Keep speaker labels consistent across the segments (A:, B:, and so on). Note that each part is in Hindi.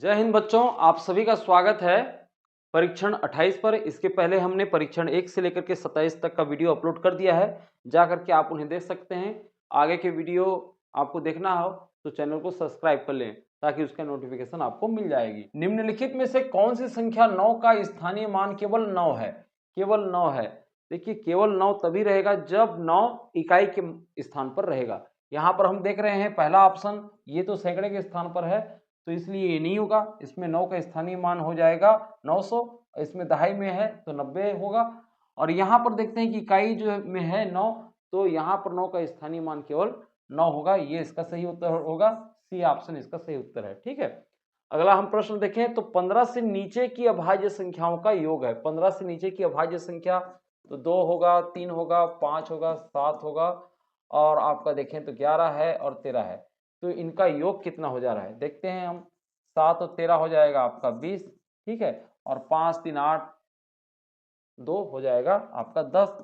A: जय हिंद बच्चों, आप सभी का स्वागत है परीक्षण 28 पर। इसके पहले हमने परीक्षण 1 से लेकर के 27 तक का वीडियो अपलोड कर दिया है, जा करके आप उन्हें देख सकते हैं। आगे के वीडियो आपको देखना हो तो चैनल को सब्सक्राइब कर लें ताकि उसका नोटिफिकेशन आपको मिल जाएगी। निम्नलिखित में से कौन सी संख्या 9 का स्थानीय मान केवल 9 है? केवल 9 है। देखिए, केवल 9 तभी रहेगा जब 9 इकाई के स्थान पर रहेगा। यहाँ पर हम देख रहे हैं पहला ऑप्शन, ये तो सैकड़े के स्थान पर है तो इसलिए ये नहीं होगा। इसमें 9 का स्थानीय मान हो जाएगा 900, इसमें दहाई में है तो 90 होगा। और यहाँ पर देखते हैं कि इकाई जो में है 9, तो यहाँ पर 9 का स्थानीय मान केवल 9 होगा। ये इसका सही उत्तर होगा, सी ऑप्शन इसका सही उत्तर है। ठीक है, अगला हम प्रश्न देखें तो 15 से नीचे की अभाज्य संख्याओं का योग है। 15 से नीचे की अभाज्य संख्या तो 2 होगा, 3 होगा, 5 होगा, 7 होगा और आपका देखें तो 11 है और 13 है। तो इनका योग कितना हो जा रहा है देखते हैं हम। 7 और 13 हो जाएगा आपका 20, ठीक है, और 5 3 8 2 हो जाएगा आपका 10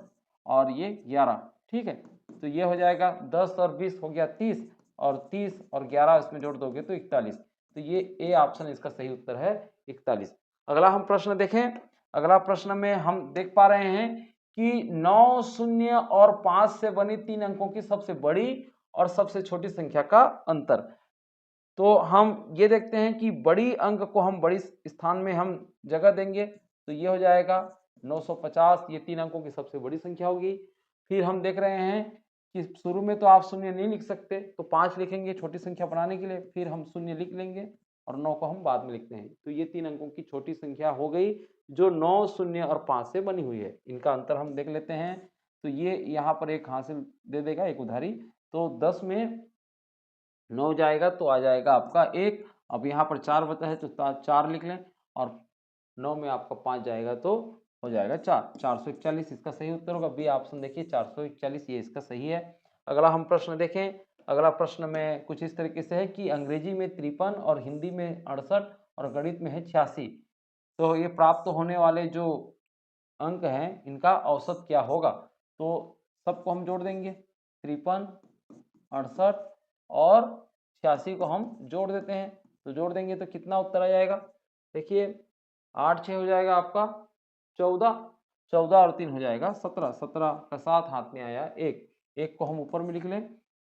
A: और ये 11, ठीक है। तो ये हो जाएगा 10 और 20 हो गया 30 और 30 और 11 इसमें जोड़ दोगे तो 41। तो ये ए ऑप्शन इसका सही उत्तर है 41। अगला हम प्रश्न देखें। अगला प्रश्न में हम देख पा रहे हैं कि 9 शून्य और 5 से बनी 3 अंकों की सबसे बड़ी और सबसे छोटी संख्या का अंतर। तो हम ये देखते हैं कि बड़ी अंक को हम बड़ी स्थान में हम जगह देंगे तो ये हो जाएगा 950, ये 3 अंकों की सबसे बड़ी संख्या होगी। फिर हम देख रहे हैं कि शुरू में तो आप शून्य नहीं लिख सकते तो 5 लिखेंगे छोटी संख्या बनाने के लिए, फिर हम शून्य लिख लेंगे और 9 को हम बाद में लिखते हैं। तो ये 3 अंकों की छोटी संख्या हो गई जो 9 शून्य और 5 से बनी हुई है। इनका अंतर हम देख लेते हैं। तो ये यहाँ पर एक हासिल दे देगा, एक उधारी। तो 10 में 9 जाएगा तो आ जाएगा आपका 1। अब यहाँ पर 4 बचा है तो 4 लिख लें और 9 में आपका 5 जाएगा तो हो जाएगा 4। 441 इसका सही उत्तर होगा। बी ऑप्शन देखिए 441 ये इसका सही है। अगला हम प्रश्न देखें। अगला प्रश्न में कुछ इस तरीके से है कि अंग्रेजी में 53 और हिंदी में 68 और गणित में है 86। तो ये प्राप्त होने वाले जो अंक हैं इनका औसत क्या होगा? तो सबको हम जोड़ देंगे, 53, 68 और 86 को हम जोड़ देते हैं। तो जोड़ देंगे तो कितना उत्तर आ जाएगा? देखिए 8 6 हो जाएगा आपका 14, 14 और 3 हो जाएगा 17, 17 का 7 हाथ में आया 1, 1 को हम ऊपर में लिख लें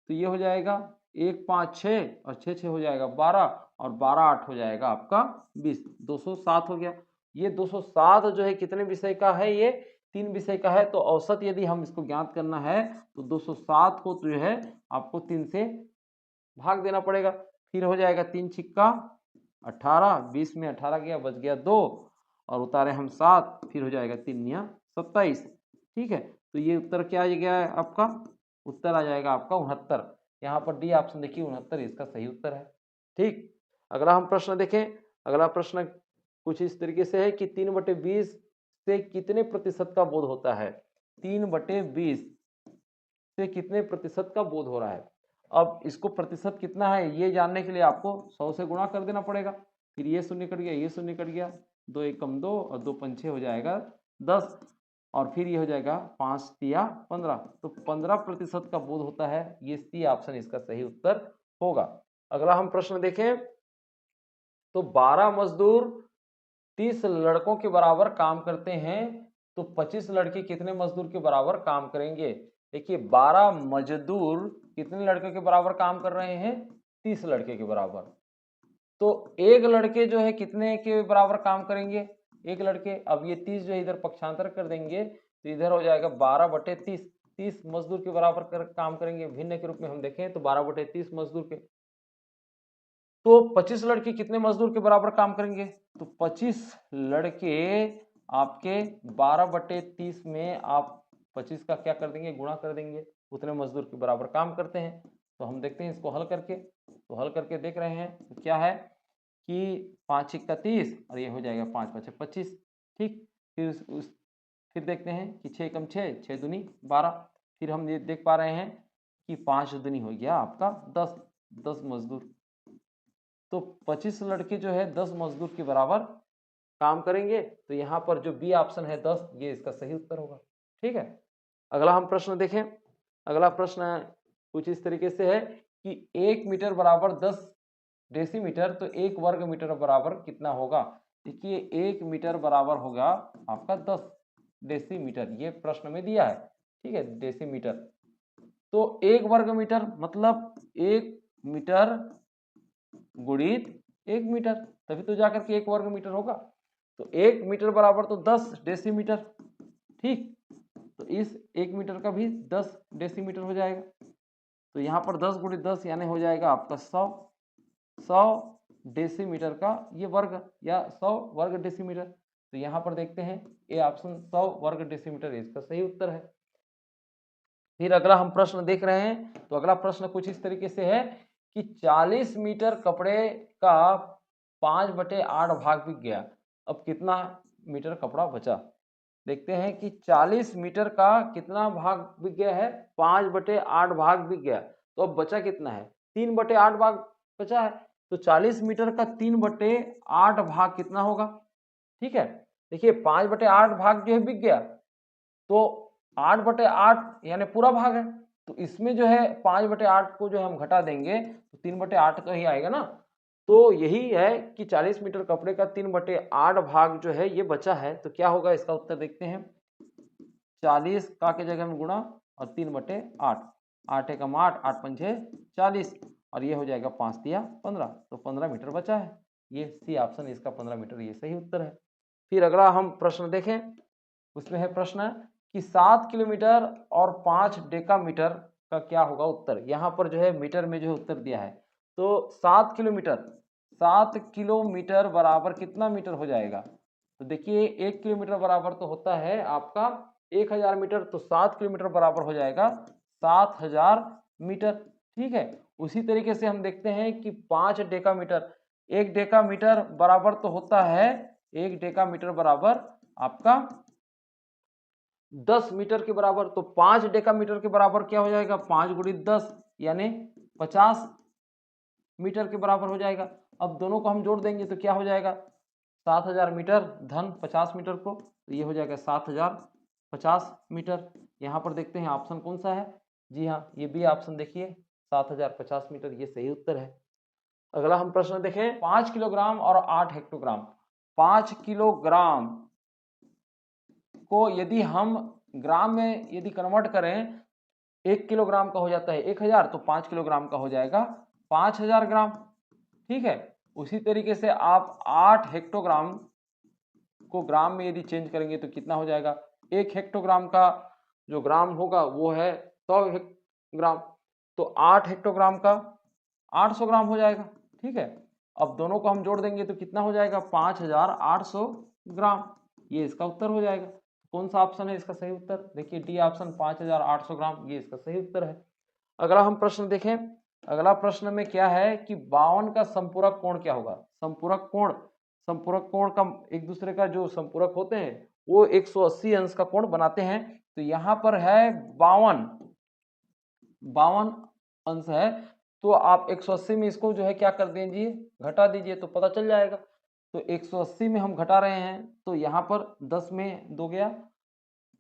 A: तो ये हो जाएगा 1 5 6 और 6 6 हो जाएगा 12 और 12 8 हो जाएगा आपका 20, 207 हो गया। ये 207 जो है कितने विषय का है? ये 3 विषय का है। तो औसत यदि हम इसको ज्ञात करना है तो 207 को जो है आपको 3 से भाग देना पड़ेगा। फिर हो जाएगा 3 छिक्का 18, 20 में 18 गया, बच गया 2 और उतारे हम 7, फिर हो जाएगा 3 या 27, ठीक है। तो ये उत्तर क्या आ गया है आपका? उत्तर आ जाएगा आपका 69। यहाँ पर डी ऑप्शन देखिए 69 इसका सही उत्तर है। ठीक, अगला हम प्रश्न देखें। अगला प्रश्न कुछ इस तरीके से है कि 3/20 से कितने प्रतिशत का बोध होता है? 3/20 से कितने प्रतिशत का बोध हो रहा है? अब इसको प्रतिशत कितना है ये जानने के लिए आपको 100 से गुणा कर देना पड़ेगा। फिर ये शून्य कट गया, ये शून्य कट गया, 2 1 कम 2 और 2 5 6 हो जाएगा 10 और फिर ये हो जाएगा 5 तिया 15। तो 15% का बोध होता है। ये सी ऑप्शन इसका सही उत्तर होगा। अगला हम प्रश्न देखें तो 12 मजदूर 30 लड़कों के बराबर काम करते हैं तो 25 लड़के कितने मजदूर के बराबर काम करेंगे? देखिए 12 मजदूर कितने लड़के के बराबर काम कर रहे हैं? 30 लड़के के बराबर। तो एक लड़के जो है कितने के बराबर काम करेंगे? एक लड़के। अब ये 30 जो है इधर पक्षांतर कर देंगे तो इधर हो जाएगा 12/30, 30 मजदूर के बराबर काम करेंगे। भिन्न के रूप में हम देखें तो 12/30 मजदूर के। तो 25 लड़के कितने मजदूर के बराबर काम करेंगे? तो 25 लड़के आपके 12/30 में आप 25 का क्या कर देंगे? गुणा कर देंगे। उतने मजदूर के बराबर काम करते हैं। तो हम देखते हैं इसको हल करके। तो हल करके देख रहे हैं तो क्या है कि 5 छिक्का 30 और ये हो जाएगा 5 5 25, ठीक। फिर देखते हैं कि 6 कम 6, 6 दूनी 12। फिर हम ये देख पा रहे हैं कि 5 दूनी हो गया आपका 10, 10 मजदूर। तो 25 लड़के जो है 10 मजदूर के बराबर काम करेंगे। तो यहाँ पर जो बी ऑप्शन है 10, ये इसका सही उत्तर होगा। ठीक है, अगला हम प्रश्न देखें। अगला प्रश्न कुछ इस तरीके से है कि 1 मीटर बराबर 10 डेसीमीटर, तो 1 वर्ग मीटर बराबर कितना होगा? देखिए 1 मीटर बराबर होगा आपका 10 डेसीमीटर, ये प्रश्न में दिया है, ठीक है, डेसीमीटर। तो 1 वर्ग मीटर मतलब 1 मीटर गुणित 1 मीटर, तभी तो जाकर के 1 वर्ग मीटर होगा। तो 1 मीटर बराबर तो 10 डेसीमीटर, ठीक। तो इस 1 मीटर का भी 10 डेसीमीटर हो जाएगा। तो यहाँ पर 10 गुणित 10 यानी हो जाएगा आपका 100 डेसीमीटर का ये वर्ग, या 100 वर्ग डेसीमीटर। तो यहाँ पर देखते हैं ये ऑप्शन 100 वर्ग डेसीमीटर इसका सही उत्तर है। फिर अगला हम प्रश्न देख रहे हैं, तो अगला प्रश्न कुछ इस तरीके से है कि 40 मीटर कपड़े का 5/8 भाग बिक गया, अब कितना मीटर कपड़ा बचा? देखते हैं कि 40 मीटर का कितना भाग बिक गया है? 5/8 भाग बिक गया, तो अब बचा कितना है? 3/8 भाग बचा है। तो 40 मीटर का 3/8 भाग कितना होगा? ठीक है, देखिए 5/8 भाग जो है बिक गया, तो 8/8 यानी पूरा भाग है, तो इसमें जो है 5/8 को जो हम घटा देंगे तो 3/8 तो ही आएगा ना। तो यही है कि 40 मीटर कपड़े का 3/8 भाग जो है ये बचा है, तो क्या होगा इसका उत्तर देखते हैं। 40 का के जगह में गुणा और 3/8, 8 एकम 8, 8 पंचे 40, और ये हो जाएगा 5 तिया 15, तो 15 मीटर बचा है। ये सी ऑप्शन इसका 15 मीटर ये सही उत्तर है। फिर अगला हम प्रश्न देखें, उसमें है प्रश्न कि 7 किलोमीटर और 5 डेकामीटर का क्या होगा उत्तर। यहाँ पर जो है मीटर में जो है उत्तर दिया है, तो 7 किलोमीटर बराबर कितना मीटर हो जाएगा? तो देखिए 1 किलोमीटर बराबर तो होता है आपका 1000 मीटर, तो 7 किलोमीटर बराबर हो जाएगा 7000 मीटर, ठीक है। उसी तरीके से हम देखते हैं कि 5 डेकामीटर, 1 डेकामीटर बराबर तो होता है, 1 डेकामीटर बराबर आपका 10 मीटर के बराबर, तो 5 डेकामीटर के बराबर क्या हो जाएगा? 5 गुणित 10 यानी 50 मीटर के बराबर हो जाएगा। अब दोनों को हम जोड़ देंगे तो क्या हो जाएगा? 7000 मीटर धन 50 मीटर को, तो ये हो जाएगा 7050 मीटर। यहाँ पर देखते हैं ऑप्शन कौन सा है। जी हाँ, ये भी ऑप्शन देखिए 7050 मीटर, ये सही उत्तर है। अगला हम प्रश्न देखें, 5 किलोग्राम और 8 हेक्टोग्राम। 5 किलोग्राम को यदि हम ग्राम में यदि कन्वर्ट करें, 1 किलोग्राम का हो जाता है 1000, तो 5 किलोग्राम का हो जाएगा 5000 ग्राम, ठीक है। उसी तरीके से आप 8 हेक्टोग्राम को ग्राम में यदि चेंज करेंगे तो कितना हो जाएगा? 1 हेक्टोग्राम का जो ग्राम होगा वो है 100 ग्राम, तो 8 हेक्टोग्राम का 800 ग्राम हो जाएगा, ठीक है। अब दोनों को हम जोड़ देंगे तो कितना हो जाएगा? 5800 ग्राम, ये इसका उत्तर हो जाएगा। कौन सा ऑप्शन है इसका सही उत्तर? देखिए डी ऑप्शन 5800 ग्राम, ये इसका सही उत्तर है। अगला हम प्रश्न देखें, अगला प्रश्न में क्या है कि 52 का संपूरक कोण क्या होगा? संपूरक कोण का एक दूसरे का जो संपूरक होते हैं वो 180 अंश का कोण बनाते हैं। तो यहाँ पर है 52 अंश है, तो आप 180 में इसको जो है क्या कर दीजिए, घटा दीजिए, तो पता चल जाएगा। तो 180 में हम घटा रहे हैं, तो यहाँ पर 10 में 2 गया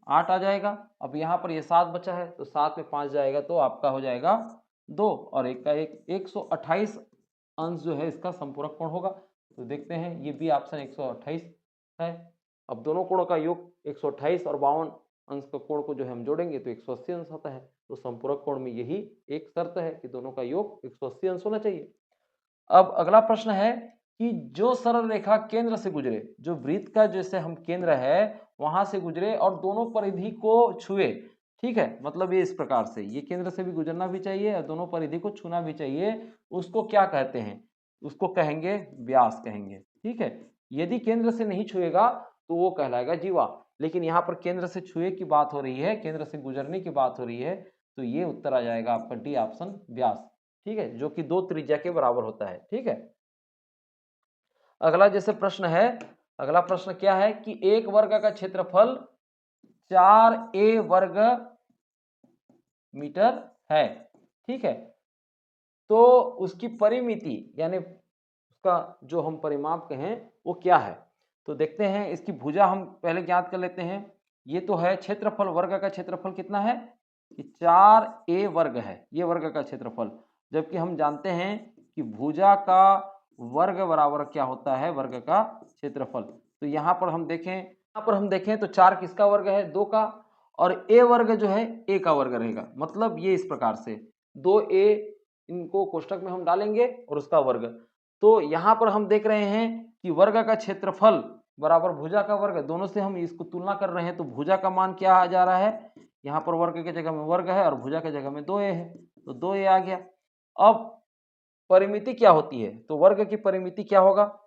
A: 8 आ जाएगा। अब यहाँ पर ये 7 बचा है, तो 7 में 5 जाएगा, तो आपका हो जाएगा 2 और 1 का 1, 128 अंश जो है इसका संपूरक कोण होगा। तो देखते हैं ये भी ऑप्शन 128 है। अब दोनों कोणों का योग 128 और 52 अंश का कोण को जो है हम जोड़ेंगे तो 180 अंश आता है। तो संपूरक कोण में यही एक शर्त है कि दोनों का योग 180 अंश होना चाहिए। अब अगला प्रश्न है कि जो सरल रेखा केंद्र से गुजरे, जो वृत्त का जैसे हम केंद्र है वहां से गुजरे और दोनों परिधि को छुए, ठीक है, मतलब ये इस प्रकार से, ये केंद्र से भी गुजरना भी चाहिए और दोनों परिधि को छूना भी चाहिए, उसको क्या कहते हैं? उसको कहेंगे व्यास कहेंगे, ठीक है। यदि केंद्र से नहीं छुएगा तो वो कहलाएगा जीवा, लेकिन यहाँ पर केंद्र से छुए की बात हो रही है, केंद्र से गुजरने की बात हो रही है, तो ये उत्तर आ जाएगा आपका डी ऑप्शन व्यास, ठीक है, जो कि 2 त्रिज्या के बराबर होता है, ठीक है। अगला जैसे प्रश्न है, अगला प्रश्न क्या है कि एक वर्ग का क्षेत्रफल 4a वर्ग मीटर है, ठीक है। तो उसकी परिमिति यानी उसका जो हम परिमाप कहें वो क्या है? तो देखते हैं, इसकी भुजा हम पहले ज्ञात कर लेते हैं। ये तो है क्षेत्रफल, वर्ग का क्षेत्रफल कितना है कि 4a वर्ग है, ये वर्ग का क्षेत्रफल, जबकि हम जानते हैं कि भुजा का वर्ग बराबर क्या होता है, वर्ग का क्षेत्रफल। तो यहाँ पर हम देखें तो 4 किसका वर्ग है, 2 का, और a वर्ग जो है a का वर्ग रहेगा। मतलब ये इस प्रकार से 2a, इनको कोष्टक में हम डालेंगे और उसका वर्ग। तो यहाँ पर हम देख रहे हैं कि वर्ग का क्षेत्रफल बराबर भुजा का वर्ग, दोनों से हम इसको तुलना कर रहे हैं। तो भुजा का मान क्या आ जा रहा है, यहाँ पर वर्ग की जगह में वर्ग है और भुजा की जगह में 2a है, तो 2a आ गया। अब परिमिति क्या होती है, तो वर्ग की परिमिति क्या होगा,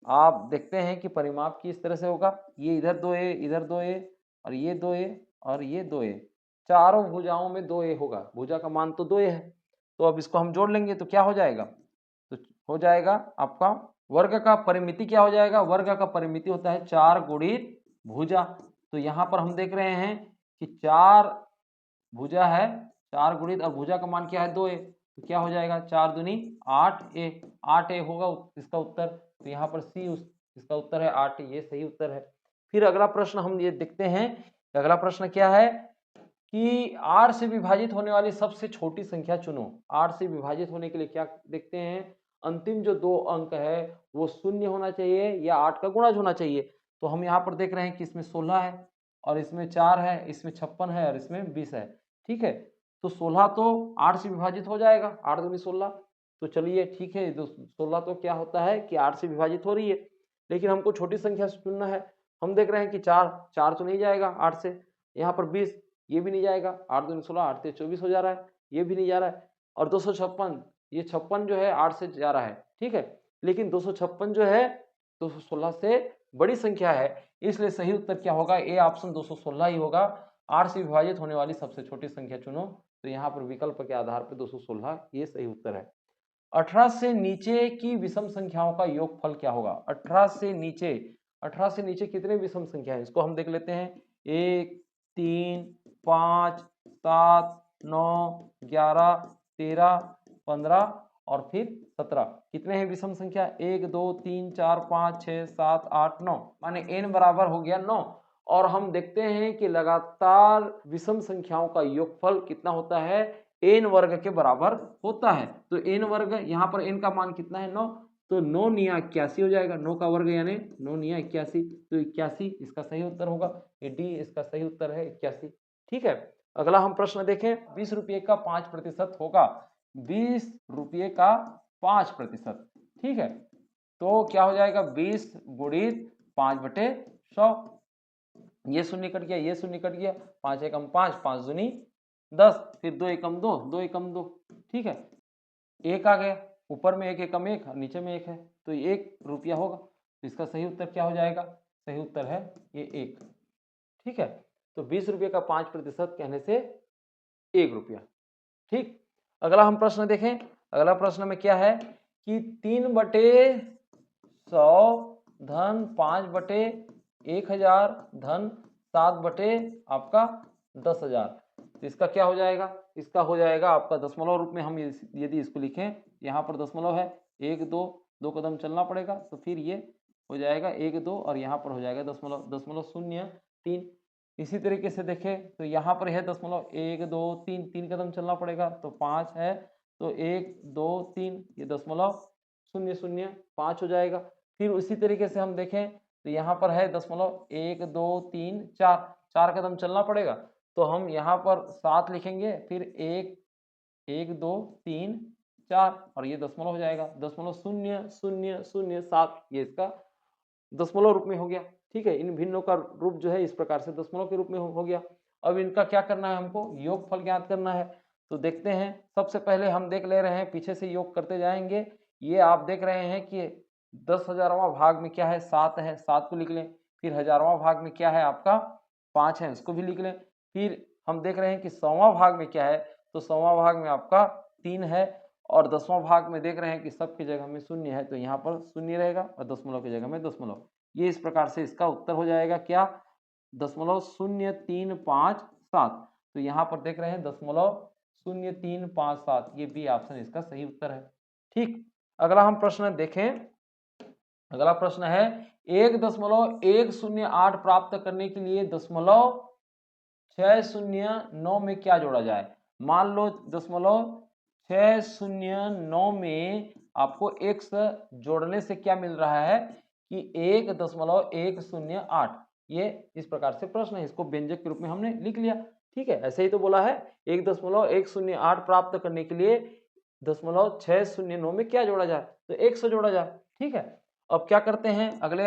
A: आप देखते हैं कि परिमाप की इस तरह से होगा, ये इधर 2a, इधर 2a, और ये 2a और ये 2a, चारों भुजाओं में 2a होगा। भुजा का मान तो 2a है, तो अब इसको हम जोड़ लेंगे तो क्या हो जाएगा, तो हो जाएगा आपका वर्ग का परिमिति क्या हो जाएगा, वर्ग का परिमिति होता है 4 गुणित भुजा। तो यहाँ पर हम देख रहे हैं कि 4 भुजा है, 4 गुणित और भुजा का मान क्या है 2a, तो क्या हो जाएगा 4 दूनी 8a, 8a होगा इसका उत्तर। तो यहाँ पर सी इसका उत्तर है 8, ये सही उत्तर है। फिर अगला प्रश्न हम ये देखते हैं, अगला प्रश्न क्या है कि 8 से विभाजित होने वाली सबसे छोटी संख्या चुनो। 8 से विभाजित होने के लिए क्या देखते हैं, अंतिम जो 2 अंक है वो शून्य होना चाहिए या 8 का गुणज होना चाहिए। तो हम यहाँ पर देख रहे हैं कि इसमें 16 है और इसमें 4 है, इसमें 56 है और इसमें 20 है। ठीक है, तो 16 तो 8 से विभाजित हो जाएगा, 8 दूनी 16। तो चलिए ठीक है, 16 तो क्या होता है कि 8 से विभाजित हो रही है, लेकिन हमको छोटी संख्या से चुनना है। हम देख रहे हैं कि 4 तो नहीं जाएगा 8 से, यहाँ पर 20, ये भी नहीं जाएगा, 8 दूनी 16, 8 से 24 हो जा रहा है, ये भी नहीं जा रहा है, और 256, ये 56 जो है 8 से जा रहा है। ठीक है, लेकिन 256 जो है 216 से बड़ी संख्या है, इसलिए सही उत्तर क्या होगा, ए ऑप्शन 216 ही होगा। 8 से विभाजित होने वाली सबसे छोटी संख्या चुनो, तो यहाँ पर विकल्प के आधार पर 216 ये सही उत्तर है। 18 से नीचे की विषम संख्याओं का योगफल क्या होगा। 18 से नीचे कितने विषम संख्या है, इसको हम देख लेते हैं। 1, 3, 5, 7, 9, 11, 13, 15 और फिर 17, कितने हैं विषम संख्या, 1, 2, 3, 4, 5, 6, 7, 8, 9, माने n बराबर हो गया 9। और हम देखते हैं कि लगातार विषम संख्याओं का योगफल कितना होता है, n वर्ग के बराबर होता है। तो n वर्ग, यहाँ पर n का मान कितना है 9, तो 9 निया 81 हो जाएगा, 9 का वर्ग यानी 9 निया 81, तो 81 इसका सही उत्तर होगा, ये डी इसका सही उत्तर है 81। ठीक है, अगला हम प्रश्न देखें, 20 रुपये का 5% होगा, 20 रुपये का 5%। ठीक है, तो क्या हो जाएगा 20 गुणित 5/100, ये शून्य कट गया, ये शून्य कट गया, 5 एकम 5, 5 दूनी 10, फिर 2 एकम 2, 2 एकम 2। ठीक है, 1 आ गया, ऊपर में 1 एकम 1 और नीचे में 1 है, तो 1 रुपया होगा। तो इसका सही उत्तर क्या हो जाएगा, सही उत्तर है ये 1। ठीक है, तो 20 रुपये का 5% कहने से 1 रुपया। ठीक, अगला हम प्रश्न देखें, अगला प्रश्न में क्या है कि 3/100 धन 5/1000 धन 7 आपका 10,000, तो इसका क्या हो जाएगा, इसका हो जाएगा आपका दशमलव रूप में। हम यदि इसको लिखें, यहाँ पर दशमलव है, 1 2 कदम चलना पड़ेगा, तो फिर ये हो जाएगा 1 2 और यहाँ पर हो जाएगा दशमलव 0.3। इसी तरीके से देखें तो यहाँ पर है दशमलव 1 2 3, 3 कदम चलना पड़ेगा, तो 5 है, तो 1 2 3, ये दशमलव 0.05 हो जाएगा। फिर उसी तरीके से हम देखें तो यहाँ पर है दशमलव 1 2 3 4, 4 कदम चलना पड़ेगा, तो हम यहाँ पर 7 लिखेंगे, फिर 1 1 2 3 4 और ये दशमलव हो जाएगा, 0.0007, ये इसका दशमलव रूप में हो गया। ठीक है, इन भिन्नों का रूप जो है इस प्रकार से दशमलव के रूप में हो गया। अब इनका क्या करना है, हमको योगफल ज्ञात करना है। तो देखते हैं, सबसे पहले हम देख ले रहे हैं, पीछे से योग करते जाएंगे। ये आप देख रहे हैं कि 10,000वां भाग में क्या है, 7 है, 7 को लिख लें। फिर 1000वां भाग में क्या है आपका, 5 है, उसको भी लिख लें। फिर हम देख रहे हैं कि 100वां भाग में क्या है, तो 100वां भाग में आपका 3 है, और 10वां भाग में देख रहे हैं कि सबकी जगह में 0 है, तो यहाँ पर 0 रहेगा और दशमलव की जगह में दशमलव। ये इस प्रकार से इसका उत्तर हो जाएगा क्या, 0.0357। तो यहाँ पर देख रहे हैं 0.0357, ये बी ऑप्शन इसका सही उत्तर है। ठीक, अगला हम प्रश्न देखें, अगला प्रश्न है 1.108 प्राप्त करने के लिए 0.609 में क्या जोड़ा जाए। मान लो 0.609 609 में आपको x जोड़ने से क्या मिल रहा है कि 1.108। ये इस प्रकार से प्रश्न है, इसको व्यंजक के रूप में हमने लिख लिया। ठीक है, ऐसे ही तो बोला है 1.108 प्राप्त करने के लिए 0.609 में क्या जोड़ा जाए, तो 100 जोड़ा जाए। ठीक है, अब क्या करते हैं अगले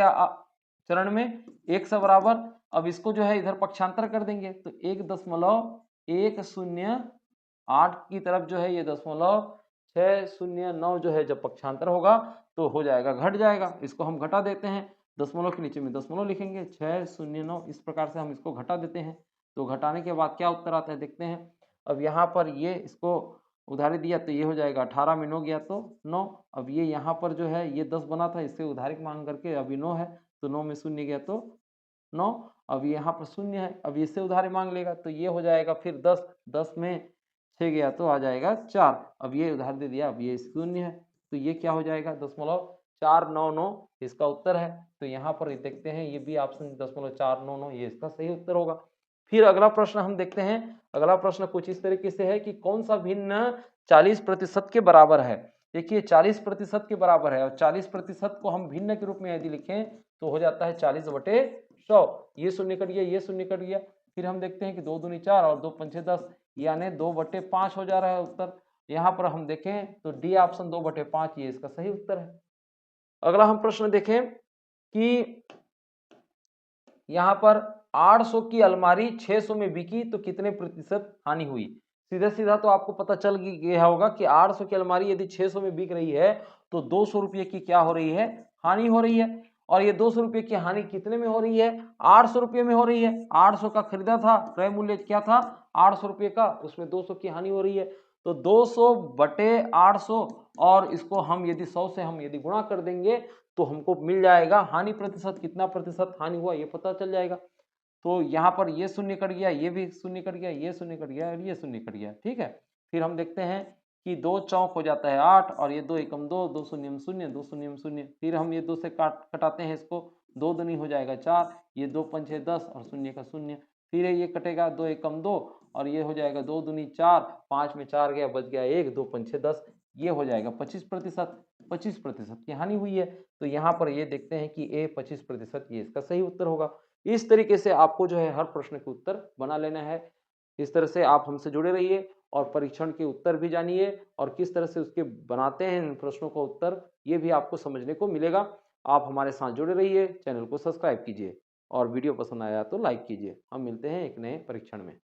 A: चरण में, 100 बराबर, अब इसको जो है इधर पक्षांतर कर देंगे, तो 1.108 की तरफ जो है ये 0.609 जो है जब पक्षांतर होगा तो हो जाएगा, घट जाएगा। इसको हम घटा देते हैं, दशमलव के नीचे में दशमलव लिखेंगे, 609 इस प्रकार से हम इसको घटा देते हैं। तो घटाने के बाद क्या उत्तर आता है देखते हैं। अब यहाँ पर ये इसको उधारी दिया तो ये हो जाएगा 18 में 9 गया तो 9। अब ये यहाँ पर जो है ये 10 बना था, इससे उधारी मांग करके अभी 9 है, तो 9 में शून्य गया तो 9। अब यहाँ पर शून्य है, अब इससे उधारी मांग लेगा तो ये हो जाएगा फिर 10, 10 में 6 गया तो आ जाएगा 4। अब ये उधार दे दिया, अब ये शून्य है, तो ये क्या हो जाएगा 0.499 इसका उत्तर है। तो यहाँ पर देखते हैं ये भी ऑप्शन 0.499 ये इसका सही उत्तर होगा। फिर अगला प्रश्न हम देखते हैं। अगला प्रश्न कुछ इस तरीके से है कि कौन सा भिन्न 40% के बराबर है। देखिए 40% के बराबर है और 40% को हम भिन्न के रूप में यदि लिखें तो हो जाता है 40/100। ये शून्य कट गया, ये शून्य कट गया। फिर हम देखते हैं कि 2 दूनी 4 और 2 पंचे 10, यानी 2/5 हो जा रहा है उत्तर। यहाँ पर हम देखें तो डी ऑप्शन 2/5 ये इसका सही उत्तर है। अगला हम प्रश्न देखें कि यहाँ पर 800 की अलमारी 600 में बिकी तो कितने प्रतिशत हानि हुई। सीधा सीधा तो आपको पता चल गया होगा कि 800 की अलमारी यदि 600 में बिक रही है तो 200 रुपये की क्या हो रही है, हानि हो रही है। और ये 200 रुपये की हानि कितने में हो रही है, 800 रुपये में हो रही है। 800 का खरीदा था, क्रय मूल्य क्या था 800 रुपये का, उसमें 200 की हानि हो रही है। तो 200/800 और इसको हम यदि 100 से हम यदि गुणा कर देंगे तो हमको मिल जाएगा हानि प्रतिशत, कितना प्रतिशत हानि हुआ ये पता चल जाएगा। तो यहाँ पर ये शून्य कट गया, ये भी शून्य कट गया, ये शून्य कट गया और ये शून्य कट गया। ठीक है, फिर हम देखते हैं कि 2 चौक हो जाता है 8 और ये 2 एकम 2, 2 शून्य शून्य, 2 शून्य शून्य। फिर हम ये 2 से कटाते हैं इसको, 2 दूनी हो जाएगा 4, ये 2 पंचे 10 और शून्य का शून्य। फिर ये कटेगा 2 एकम 2 और ये हो जाएगा 2 दूनी 4, 5 में 4 गया, बच गया 1, 2 पंचे 10, ये हो जाएगा 25%। 25% की हानि हुई है। तो यहाँ पर ये देखते हैं कि ए 25% ये इसका सही उत्तर होगा। इस तरीके से आपको जो है हर प्रश्न के उत्तर बना लेना है। इस तरह से आप हमसे जुड़े रहिए और परीक्षण के उत्तर भी जानिए और किस तरह से उसके बनाते हैं इन प्रश्नों का उत्तर, ये भी आपको समझने को मिलेगा। आप हमारे साथ जुड़े रहिए, चैनल को सब्सक्राइब कीजिए और वीडियो पसंद आया तो लाइक कीजिए। हम मिलते हैं एक नए परीक्षण में।